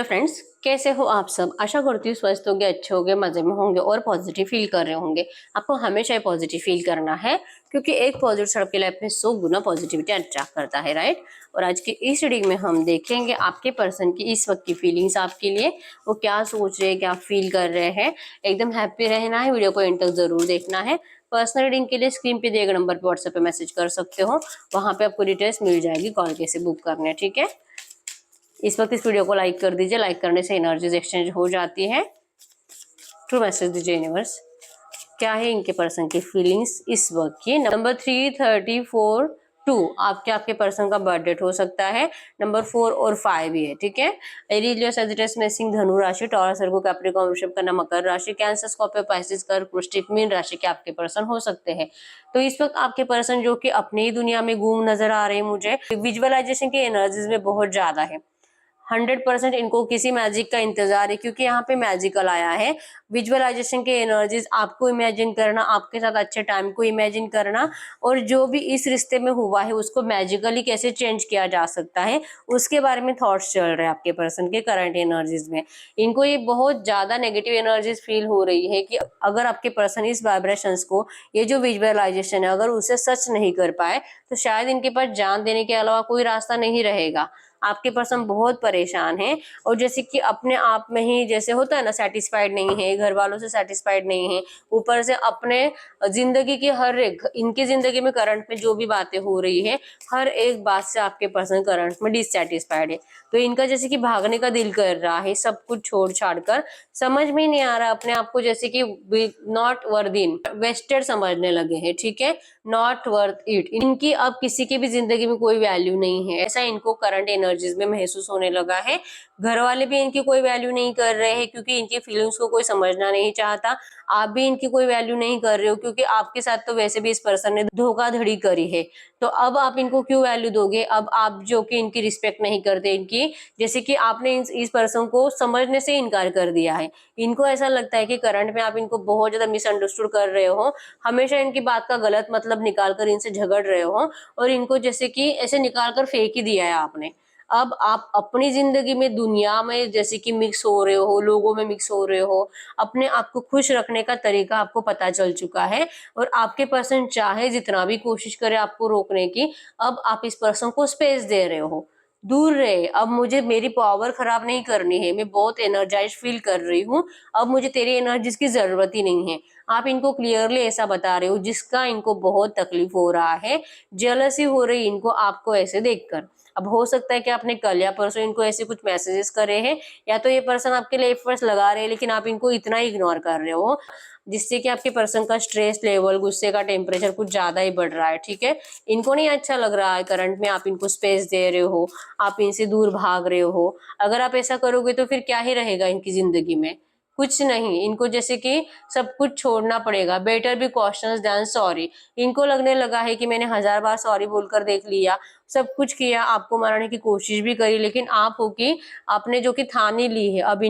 Friends, कैसे हो आप सब। आशा करती हूँ स्वस्थ होंगे, अच्छे होंगे, मजे में होंगे और पॉजिटिव फील कर रहे होंगे। आपको हमेशा पॉजिटिव फील करना है क्योंकि एक पॉजिटिव आपके लाइफ में 100 गुना पॉजिटिविटी अट्रैक्ट करता है, राइट। और आज की इस रीडिंग में हम देखेंगे आपके पर्सन की इस वक्त की फीलिंग्स आपके लिए, वो क्या सोच रहे हैं, क्या फील कर रहे हैं। एकदम हैप्पी रहना है, वीडियो को एंड तक जरूर देखना है। पर्सनल रीडिंग के लिए स्क्रीन पे दिए गए नंबर पर व्हाट्सएप पे मैसेज कर सकते हो, वहां पे आपको डिटेल्स मिल जाएगी कॉल कैसे बुक करने, ठीक है। इस वक्त इस वीडियो को लाइक कर दीजिए, लाइक करने से एनर्जीज एक्सचेंज हो जाती है। ट्रू मैसेज दीजिए यूनिवर्स, क्या है इनके पर्सन की फीलिंग्स इस वक्त की। नंबर 334 2 आपके पर्सन का बर्थ डेट हो सकता है। नंबर 4 और 5 ये, ठीक है। एरीज लियो सजिटेरियस मेषिंग धनु राशि, टॉरस वर्गो कैप्रिकॉर्न वृषभ कन्या मकर राशि, कैंसर स्कॉर्पियो पाइसेस कर्क वृश्चिक मीन राशि के आपके पर्सन हो सकते हैं। तो इस वक्त आपके पर्सन जो कि अपनी ही दुनिया में गुम नजर आ रहे हैं, मुझे विजुअलाइजेशन की एनर्जीज में बहुत ज्यादा है। 100% इनको किसी मैजिक का इंतजार है क्योंकि यहाँ पे मैजिकल आया है। विजुअलाइजेशन के एनर्जीज, आपको इमेजिन करना, आपके साथ अच्छे टाइम को इमेजिन करना, और जो भी इस रिश्ते में हुआ है उसको मैजिकली कैसे चेंज किया जा सकता है उसके बारे में थॉट्स चल रहे हैं आपके पर्सन के करंट एनर्जीज में। इनको ये बहुत ज्यादा नेगेटिव एनर्जीज फील हो रही है कि अगर आपके पर्सन इस वाइब्रेशंस को, ये जो विजुअलाइजेशन है, अगर उसे सच नहीं कर पाए तो शायद इनके पास जान देने के अलावा कोई रास्ता नहीं रहेगा। आपके पर्सन बहुत परेशान है और जैसे कि अपने आप में ही जैसे होता है ना, सेटिस्फाइड नहीं है, घर वालों से सेटिस्फाइड नहीं है, ऊपर से अपने जिंदगी की हर एक, इनकी जिंदगी में करंट में जो भी बातें हो रही है हर एक बात से आपके पर्सन करंट में डिससेटिस्फाइड है। तो इनका जैसे कि भागने का दिल कर रहा है, सब कुछ छोड़ छाड़ कर। समझ में नहीं आ रहा अपने आप को, जैसे कि नॉट वर्दी, वेस्टेड समझने लगे हैं, ठीक है। नॉट वर्थ इट, इनकी अब किसी की भी जिंदगी में कोई वैल्यू नहीं है, ऐसा इनको करंट एनर्जीज में महसूस होने लगा है। घर वाले भी इनकी कोई वैल्यू नहीं कर रहे हैं क्योंकि इनकी फीलिंग्स को कोई समझना नहीं चाहता। आप भी इनकी कोई वैल्यू नहीं कर रहे हो क्योंकि आपके साथ तो वैसे भी इस पर्सन ने धोखाधड़ी करी है। तो अब आप इनको क्यों वैल्यू दोगे, अब आप जो कि इनकी रिस्पेक्ट नहीं करते, इनकी जैसे कि आपने इस पर्सन को समझने से इनकार कर दिया है। इनको ऐसा लगता है कि करंट में आप इनको बहुत ज्यादा मिसअंडरस्टूड कर रहे हो, हमेशा इनकी बात का गलत मतलब निकाल कर इनसे झगड़ रहे हो, और इनको जैसे कि ऐसे निकाल कर फेंक ही दिया है आपने। अब आप अपनी जिंदगी में, दुनिया में जैसे कि मिक्स हो रहे हो, लोगों में मिक्स हो रहे हो, अपने आप को खुश रखने का तरीका आपको पता चल चुका है। और आपके पर्सन चाहे जितना भी कोशिश करे आपको रोकने की, अब आप इस पर्सन को स्पेस दे रहे हो। दूर रहे, अब मुझे मेरी पावर खराब नहीं करनी है, मैं बहुत एनर्जाइज फील कर रही हूँ, अब मुझे तेरी एनर्जीज की जरूरत ही नहीं है। आप इनको क्लियरली ऐसा बता रहे हो जिसका इनको बहुत तकलीफ हो रहा है, जेलसी हो रही इनको आपको ऐसे देखकर। अब हो सकता है कि आपने कल या परसों इनको ऐसे कुछ मैसेजेस करे हैं, या तो ये पर्सन आपके लिए एफर्ट्स लगा रहे हैं लेकिन आप इनको इतना इग्नोर कर रहे हो जिससे कि आपके पर्सन का स्ट्रेस लेवल, गुस्से का टेम्परेचर कुछ ज्यादा ही बढ़ रहा है, ठीक है। इनको नहीं अच्छा लग रहा है करंट में आप इनको स्पेस दे रहे हो, आप इनसे दूर भाग रहे हो। अगर आप ऐसा करोगे तो फिर क्या ही रहेगा इनकी जिंदगी में, कुछ नहीं। इनको जैसे कि सब कुछ छोड़ना पड़ेगा। Better be cautious than sorry. इनको लगने लगा है कि मैंने 1000 बार सॉरी बोलकर देख लिया, सब कुछ किया, आपको मनाने की कोशिश भी करी, लेकिन आप हो कि आपने जो कि ठानी ली है, अब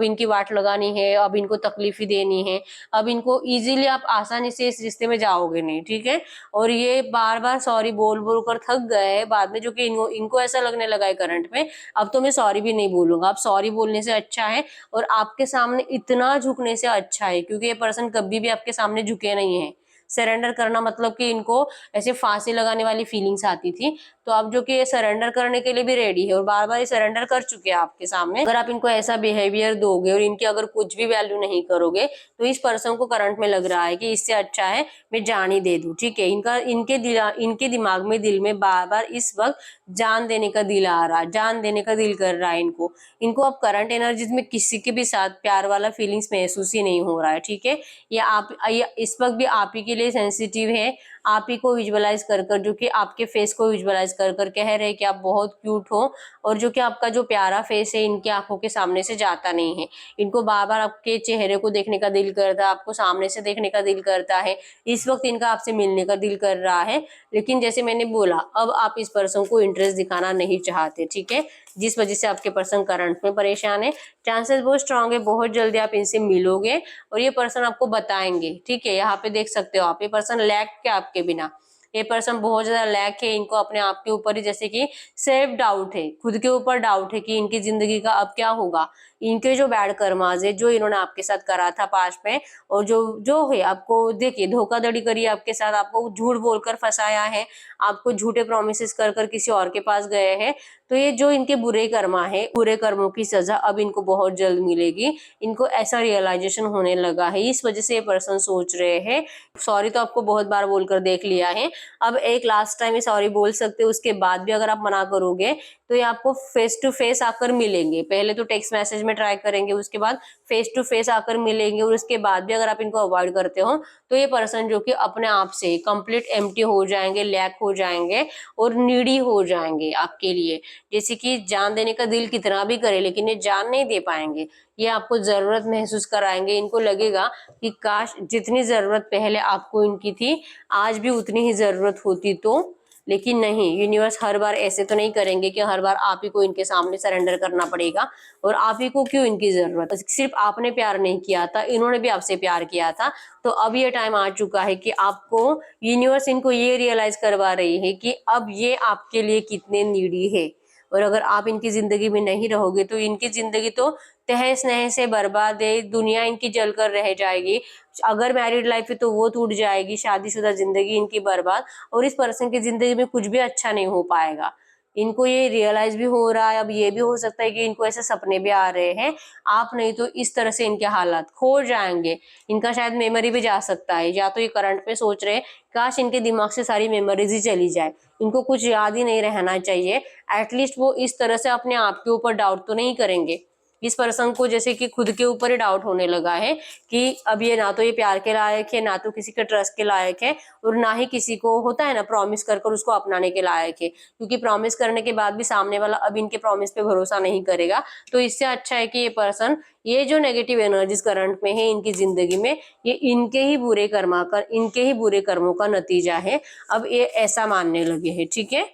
इनकी वाट लगानी है, अब इनको तकलीफ ही देनी है, अब इनको इजीली आप आसानी से इस रिश्ते में जाओगे नहीं, ठीक है। और ये बार बार सॉरी बोल बोल कर थक गए हैं बाद में, जो कि इनको ऐसा लगने लगा है करंट में, अब तो मैं सॉरी भी नहीं बोलूंगा। अब सॉरी बोलने से अच्छा है और आपके सामने इतना झुकने से अच्छा है, क्योंकि ये पर्सन कभी भी आपके सामने झुके नहीं है। सरेंडर करना मतलब कि इनको ऐसे फांसी लगाने वाली फीलिंग्स आती थी, तो अब जो कि ये सरेंडर करने के लिए भी रेडी है और बार बार ये सरेंडर कर चुके हैं आपके सामने। अगर आप इनको ऐसा बिहेवियर दोगे और इनकी अगर कुछ भी वैल्यू नहीं करोगे तो इस पर्सन को करंट में लग रहा है कि इससे अच्छा है मैं जान ही दे दूं, ठीक है। इनके दिमाग में, दिल में बार बार इस वक्त जान देने का दिल आ रहा है, जान देने का दिल कर रहा है इनको। इनको अब करंट एनर्जीज में किसी के भी साथ प्यार वाला फीलिंग्स महसूस ही नहीं हो रहा है, ठीक है। ये इस वक्त भी आप ही के लिए सेंसिटिव है, आप ही को विजुअलाइज कर कर, जो कि आपके फेस को विजुअलाइज कर कर कह रहे हैं कि आप बहुत क्यूट हो, और जो कि आपका जो प्यारा फेस है इनकी आंखों के सामने से जाता नहीं है। इनको बार बार आपके चेहरे को देखने का दिल करता है, आपको सामने से देखने का दिल करता है। इस वक्त इनका आपसे मिलने का दिल कर रहा है, लेकिन जैसे मैंने बोला, अब आप इस पर्सन को इंटरेस्ट दिखाना नहीं चाहते, ठीक है, जिस वजह से आपके पर्सन करंट में परेशान है। चांसेस बहुत स्ट्रांग है, बहुत जल्दी आप इनसे मिलोगे और ये पर्सन आपको बताएंगे, ठीक है। यहाँ पे देख सकते हो आप, ये पर्सन लैग के आपके बिना, ये पर्सन बहुत ज्यादा लैक है, इनको अपने आप के ऊपर ही जैसे कि सेल्फ डाउट है, खुद के ऊपर डाउट है कि इनकी जिंदगी का अब क्या होगा। इनके जो बैड कर्माज है जो इन्होंने आपके साथ करा था पास्ट में, और जो जो है आपको देखिए धोखाधड़ी करी है आपके साथ, आपको झूठ बोलकर फंसाया है, आपको झूठे प्रोमिस कर कर किसी और के पास गए हैं, तो ये जो इनके बुरे कर्मा है, बुरे कर्मों की सजा अब इनको बहुत जल्द मिलेगी। इनको ऐसा रियलाइजेशन होने लगा है, इस वजह से ये पर्सन सोच रहे हैं। सॉरी तो आपको बहुत बार बोलकर देख लिया है, अब एक लास्ट टाइम सॉरी बोल सकते हो, उसके बाद भी अगर आप मना करोगे तो ये आपको फेस टू फेस आकर मिलेंगे। पहले तो टेक्स्ट मैसेज में ट्राई करेंगे, उसके बाद फेस टू फेस आकर मिलेंगे, और उसके बाद भी अगर आप इनको अवॉइड करते हो तो ये पर्सन जो कि अपने आप से कंप्लीट एम्प्टी हो जाएंगे, लैक हो जाएंगे और नीडी हो जाएंगे आपके लिए। जैसे कि जान देने का दिल कितना भी करे लेकिन ये जान नहीं दे पाएंगे, ये आपको जरूरत महसूस कराएंगे। इनको लगेगा कि काश जितनी जरूरत पहले आपको इनकी थी आज भी उतनी ही जरूरत होती तो, लेकिन नहीं, यूनिवर्स हर बार ऐसे तो नहीं करेंगे कि हर बार आप ही को इनके सामने सरेंडर करना पड़ेगा। और आप ही को क्यों इनकी जरूरत, सिर्फ आपने प्यार नहीं किया था, इन्होंने भी आपसे प्यार किया था। तो अब ये टाइम आ चुका है कि आपको यूनिवर्स इनको ये रियलाइज करवा रही है कि अब ये आपके लिए कितने नीडी है। और अगर आप इनकी जिंदगी में नहीं रहोगे तो इनकी जिंदगी तो तहस नहस से बर्बाद है, दुनिया इनकी जलकर रह जाएगी। अगर मैरिड लाइफ है तो वो टूट जाएगी, शादीशुदा जिंदगी इनकी बर्बाद, और इस पर्सन की जिंदगी में कुछ भी अच्छा नहीं हो पाएगा। इनको ये रियलाइज भी हो रहा है, अब ये भी हो सकता है कि इनको ऐसे सपने भी आ रहे हैं, आप नहीं तो इस तरह से इनके हालात खो जाएंगे। इनका शायद मेमोरी भी जा सकता है, या तो ये करंट में सोच रहे हैं काश इनके दिमाग से सारी मेमोरीज ही चली जाए, इनको कुछ याद ही नहीं रहना चाहिए। एटलीस्ट वो इस तरह से अपने आप के ऊपर डाउट तो नहीं करेंगे। इस पर्सन को जैसे कि खुद के ऊपर ही डाउट होने लगा है कि अब ये ना तो ये प्यार के लायक है, ना तो किसी के ट्रस्ट के लायक है, और ना ही किसी को होता है ना प्रॉमिस कर कर उसको अपनाने के लायक है, क्योंकि प्रॉमिस करने के बाद भी सामने वाला अब इनके प्रॉमिस पे भरोसा नहीं करेगा। तो इससे अच्छा है कि ये पर्सन, ये जो नेगेटिव एनर्जीज करंट में है इनकी जिंदगी में, ये इनके ही बुरे कर्मा कर, इनके ही बुरे कर्मों का नतीजा है, अब ये ऐसा मानने लगे हैं। ठीक है,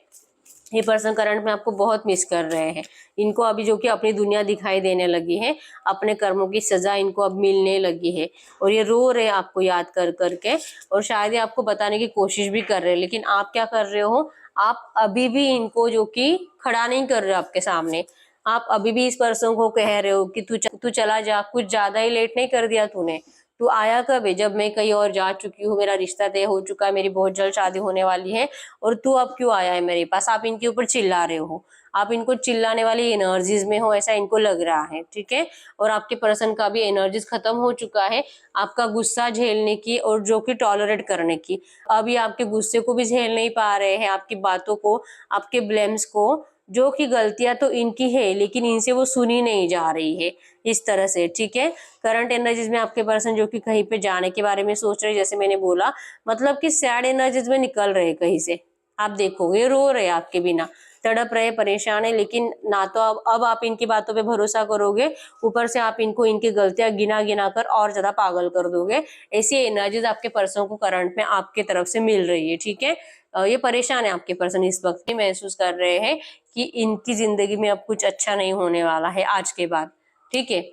ये पर्सन करंट में आपको बहुत मिस कर रहे हैं। इनको अभी जो कि अपनी दुनिया दिखाई देने लगी है, अपने कर्मों की सजा इनको अब मिलने लगी है, और ये रो रहे हैं आपको याद कर करके, और शायद ये आपको बताने की कोशिश भी कर रहे हैं, लेकिन आप क्या कर रहे हो, आप अभी भी इनको जो कि खड़ा नहीं कर रहे हो आपके सामने। आप अभी भी इस पर्सन को कह रहे हो कि तू चला जा, कुछ ज्यादा ही लेट नहीं कर दिया तूने, तू आया कब है, जब मैं कहीं और जा चुकी हूँ, मेरा रिश्ता तय हो चुका है, मेरी बहुत जल्द शादी होने वाली है, और तू अब क्यों आया है मेरे पास। आप इनके ऊपर चिल्ला रहे हो, आप इनको चिल्लाने वाली एनर्जीज में हो, ऐसा इनको लग रहा है। ठीक है, और आपके पर्सन का भी एनर्जीज खत्म हो चुका है आपका गुस्सा झेलने की और जो कि टॉलरेट करने की। अभी आपके गुस्से को भी झेल नहीं पा रहे हैं, आपकी बातों को, आपके ब्लेम्स को, जो कि गलतियां तो इनकी है लेकिन इनसे वो सुनी नहीं जा रही है, इस तरह से। ठीक है, करंट एनर्जीज में आपके पर्सन जो कि कहीं पे जाने के बारे में सोच रहे, जैसे मैंने बोला, मतलब कि सैड एनर्जीज में निकल रहे कहीं से। आप देखोगे रो रहे आपके बिना, तड़प रहे, परेशान है, लेकिन ना तो अब आप इनकी बातों पे भरोसा करोगे, ऊपर से आप इनको इनकी गलतियां गिना गिना कर और ज्यादा पागल कर दोगे। ऐसी एनर्जीज आपके पर्सन को करंट में आपके तरफ से मिल रही है। ठीक है, ये परेशान है आपके पर्सन, इस वक्त महसूस कर रहे हैं कि इनकी जिंदगी में अब कुछ अच्छा नहीं होने वाला है आज के बाद। ठीक है,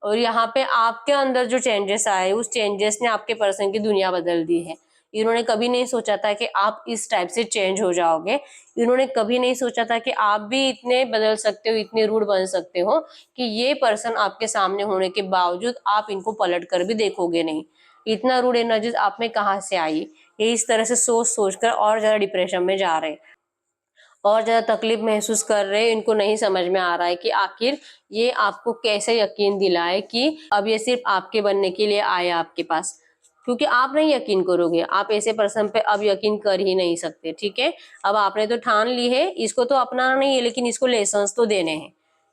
और यहाँ पे आपके अंदर जो चेंजेस आए, उस चेंजेस ने आपके पर्सन की दुनिया बदल दी है। इन्होंने कभी नहीं सोचा था कि आप इस टाइप से चेंज हो जाओगे, इन्होंने कभी नहीं सोचा था कि आप भी इतने बदल सकते हो, इतने रूड बन सकते हो कि ये पर्सन आपके सामने होने के बावजूद आप इनको पलट कर भी देखोगे नहीं। इतना रूड एनर्जीज आप में कहाँ से आई, ये इस तरह से सोच सोच कर और ज्यादा डिप्रेशन में जा रहे हैं, और ज्यादा तकलीफ महसूस कर रहे हैं। इनको नहीं समझ में आ रहा है कि आखिर ये आपको कैसे यकीन दिलाए कि अब ये सिर्फ आपके बनने के लिए आया आपके पास, क्योंकि आप नहीं यकीन करोगे, आप ऐसे पर्सन पे अब यकीन कर ही नहीं सकते। ठीक है, अब आपने तो ठान ली है, इसको तो अपनाना नहीं है लेकिन इसको लेसन्स तो देने हैं,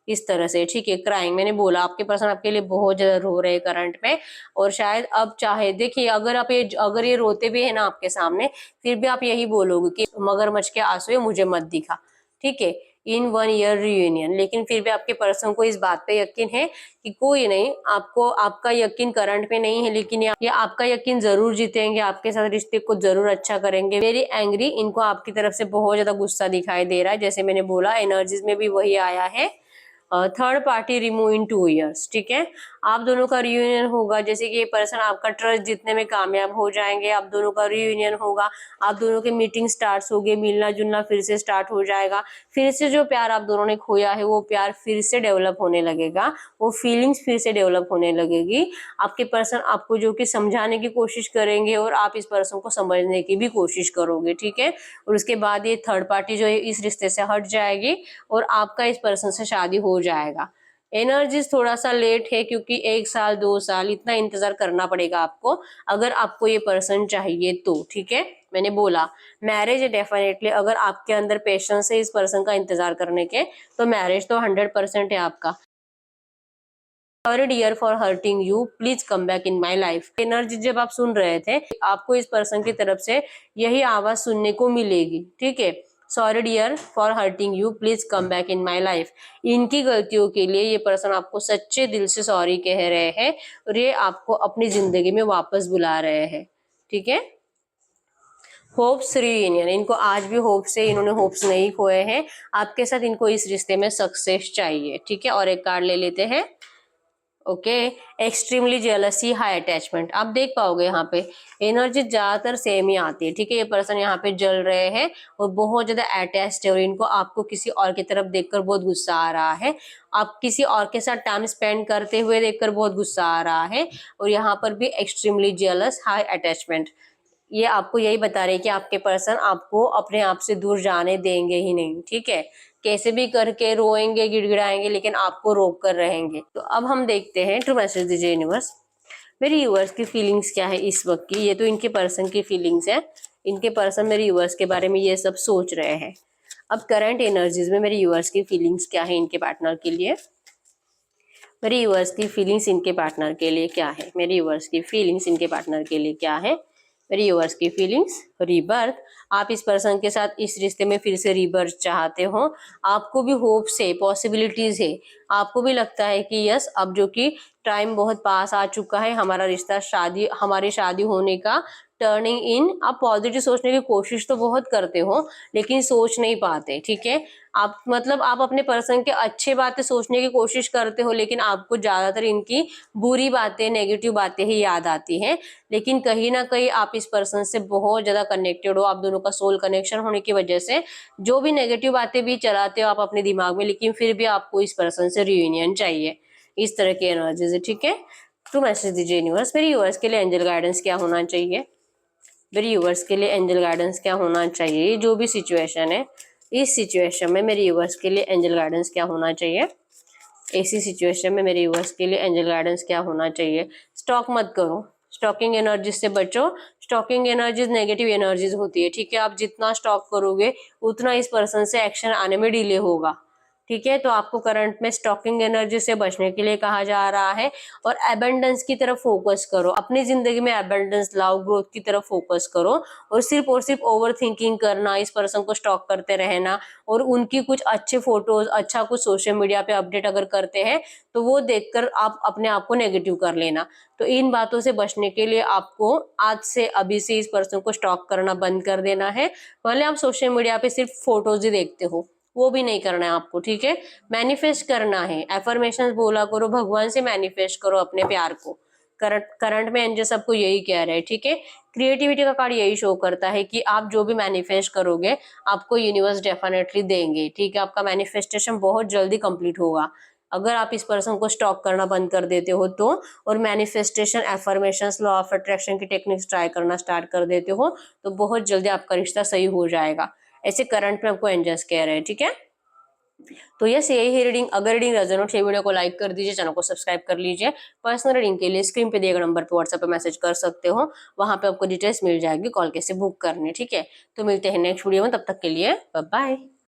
इस तरह से। ठीक है, क्राइंग, मैंने बोला आपके पर्सन आपके लिए बहुत ज्यादा रो रहे हैं करंट में, और शायद अब चाहे देखिए, अगर ये रोते भी है ना आपके सामने, फिर भी आप यही बोलोगे कि मगरमच्छ के आंसू है, मुझे मत दिखा। ठीक है, इन 1 ईयर रियूनियन, लेकिन फिर भी आपके पर्सन को इस बात पे यकीन है कि कोई नहीं, आपको आपका यकीन करंट पे नहीं है लेकिन ये आपका यकीन जरूर जीतेंगे, आपके साथ रिश्ते को जरूर अच्छा करेंगे। वेरी एंग्री, इनको आपकी तरफ से बहुत ज्यादा गुस्सा दिखाई दे रहा है, जैसे मैंने बोला एनर्जीज में भी वही आया है। Third party remove in 2 years. ठीक है, आप दोनों का रियूनियन होगा, जैसे कि ये पर्सन आपका ट्रस्ट जीतने में कामयाब हो जाएंगे, आप दोनों का रियूनियन होगा, आप दोनों की मीटिंग स्टार्ट होगी, मिलना जुलना फिर से स्टार्ट हो जाएगा, फिर से जो प्यार आप दोनों ने खोया है वो प्यार फिर से डेवलप होने लगेगा, वो फीलिंग्स फिर से डेवलप होने लगेगी। आपके पर्सन आपको जो कि समझाने की कोशिश करेंगे और आप इस पर्सन को समझने की भी कोशिश करोगे, ठीक है। और उसके बाद ये थर्ड पार्टी जो है इस रिश्ते से हट जाएगी और आपका इस पर्सन से शादी हो जाएगा। एनर्जीज थोड़ा सा लेट है क्योंकि 1 साल 2 साल इतना इंतजार करना पड़ेगा आपको, अगर आपको ये पर्सन चाहिए तो, ठीक है। मैंने बोला मैरिज है डेफिनेटली, अगर आपके अंदर पेशेंस है इस पर्सन का इंतजार करने के तो मैरिज तो 100% है आपका। Sorry dear for hurting you, please come back in my life. Energy जब आप सुन रहे थे आपको इस पर्सन की तरफ से यही आवाज सुनने को मिलेगी, ठीक है। Sorry dear for hurting you, please come back in my life. इनकी गलतियों के लिए ये पर्सन आपको सच्चे दिल से सॉरी कह रहे हैं और ये आपको अपनी जिंदगी में वापस बुला रहे हैं, ठीक है। होप्स रियूनियन, इनको आज भी होप्स है, इन्होंने होप्स नहीं खोए हैं आपके साथ, इनको इस रिश्ते में सक्सेस चाहिए, ठीक है। और एक कार्ड ले लेते हैं। Okay, extremely jealousy, high attachment. आप देख पाओगे यहाँ पे एनर्जी ज्यादातर सेम ही आती है, ठीक है। ये पर्सन यहाँ पे जल रहे हैं और बहुत ज्यादा अटैच्ड है और इनको आपको किसी और की तरफ देखकर बहुत गुस्सा आ रहा है, आप किसी और के साथ टाइम स्पेंड करते हुए देखकर बहुत गुस्सा आ रहा है। और यहाँ पर भी एक्सट्रीमली जेलस, हाई अटैचमेंट, ये आपको यही बता रहे हैं कि आपके पर्सन आपको अपने आप से दूर जाने देंगे ही नहीं, ठीक है। कैसे भी करके रोएंगे गिड़गिड़ाएंगे लेकिन आपको रोक कर रहेंगे। तो अब हम देखते हैं, ट्रू मैसेज दीजिए यूनिवर्स, मेरी यूनिवर्स की फीलिंग्स क्या है इस वक्त की। ये तो इनके पर्सन की फीलिंग्स है, इनके पर्सन मेरे यूनिवर्स के बारे में ये सब सोच रहे हैं। अब करंट एनर्जीज में मेरे यूनिवर्स की फीलिंग्स क्या है इनके पार्टनर के लिए, मेरी यूनिवर्स की फीलिंग्स इनके पार्टनर के लिए क्या है, मेरी यूनिवर्स की फीलिंग्स इनके पार्टनर के लिए क्या है, मेरी यूनिवर्स की फीलिंग्स। रीबर्थ, आप इस पर्सन के साथ इस रिश्ते में फिर से रीबर्थ चाहते हो, आपको भी होप्स है, पॉसिबिलिटीज है, आपको भी लगता है कि यस अब जो कि टाइम बहुत पास आ चुका है, हमारा रिश्ता शादी, हमारी शादी होने का टर्निंग इन। आप पॉजिटिव सोचने की कोशिश तो बहुत करते हो लेकिन सोच नहीं पाते, ठीक है। आप मतलब आप अपने पर्सन के अच्छे बातें सोचने की कोशिश करते हो लेकिन आपको ज्यादातर इनकी बुरी बातें, नेगेटिव बातें ही याद आती हैं। लेकिन कहीं ना कहीं आप इस पर्सन से बहुत ज्यादा कनेक्टेड हो, आप दोनों का सोल कनेक्शन होने की वजह से जो भी नेगेटिव बातें भी चलाते हो आप अपने दिमाग में, लेकिन फिर भी आपको इस पर्सन से रियूनियन चाहिए, इस तरह की एनर्जीज है, ठीक है। तो मैसेज दीजिए यूनिवर्स, मेरी यूनिवर्स के लिए एंजल गाइडेंस क्या होना चाहिए, मेरी यूनिवर्स के लिए एंजल गाइडेंस क्या होना चाहिए। जो भी सिचुएशन है इस सिचुएशन में मेरी यूनिवर्स के लिए एंजल गाइडेंस क्या होना चाहिए, ऐसी सिचुएशन में मेरे यूनिवर्स के लिए एंजल गाइडेंस क्या होना चाहिए। स्टॉक मत करो, स्टॉकिंग एनर्जीज से बचो, स्टॉकिंग एनर्जीज नेगेटिव एनर्जीज होती है, ठीक है। आप जितना स्टॉक करोगे उतना इस पर्सन से एक्शन आने में डिले होगा, ठीक है। तो आपको करंट में स्टॉकिंग एनर्जी से बचने के लिए कहा जा रहा है और एबंडेंस की तरफ फोकस करो, अपनी जिंदगी में एबंडेंस लाओ, ग्रोथ की तरफ फोकस करो और सिर्फ ओवर थिंकिंग करना, इस पर्सन को स्टॉक करते रहना और उनकी कुछ अच्छे फोटोज, अच्छा कुछ सोशल मीडिया पे अपडेट अगर करते हैं तो वो देखकर आप अपने आप को नेगेटिव कर लेना। तो इन बातों से बचने के लिए आपको आज से अभी से इस पर्सन को स्टॉक करना बंद कर देना है। भले आप सोशल मीडिया पे सिर्फ फोटोज ही देखते हो, वो भी नहीं करना है आपको, ठीक है। मैनिफेस्ट करना है, एफर्मेशंस बोला करो, भगवान से मैनिफेस्ट करो अपने प्यार को। करंट में एंजल सबको यही कह रहे हैं, ठीक है। क्रिएटिविटी का कार्ड यही शो करता है कि आप जो भी मैनिफेस्ट करोगे आपको यूनिवर्स डेफिनेटली देंगे, ठीक है। आपका मैनिफेस्टेशन बहुत जल्दी कंप्लीट होगा अगर आप इस पर्सन को स्टॉक करना बंद कर देते हो तो, और manifestation, affirmations, law of attraction की टेक्निक्स ट्राई करना स्टार्ट कर देते हो तो बहुत जल्दी आपका रिश्ता सही हो जाएगा, ऐसे करंट में आपको एंजल्स कह रहे हैं, ठीक है। तो यस यही है रीडिंग। अगर रीडिंग रेजोनेट है वीडियो को लाइक कर दीजिए, चैनल को सब्सक्राइब कर लीजिए। पर्सनल रीडिंग के लिए स्क्रीन पे दिए गए नंबर पे व्हाट्सएप पे मैसेज कर सकते हो, वहां पे आपको डिटेल्स मिल जाएगी कॉल कैसे बुक करनी, ठीक है। तो मिलते हैं नेक्स्ट वीडियो में, तब तक के लिए बाय बाय।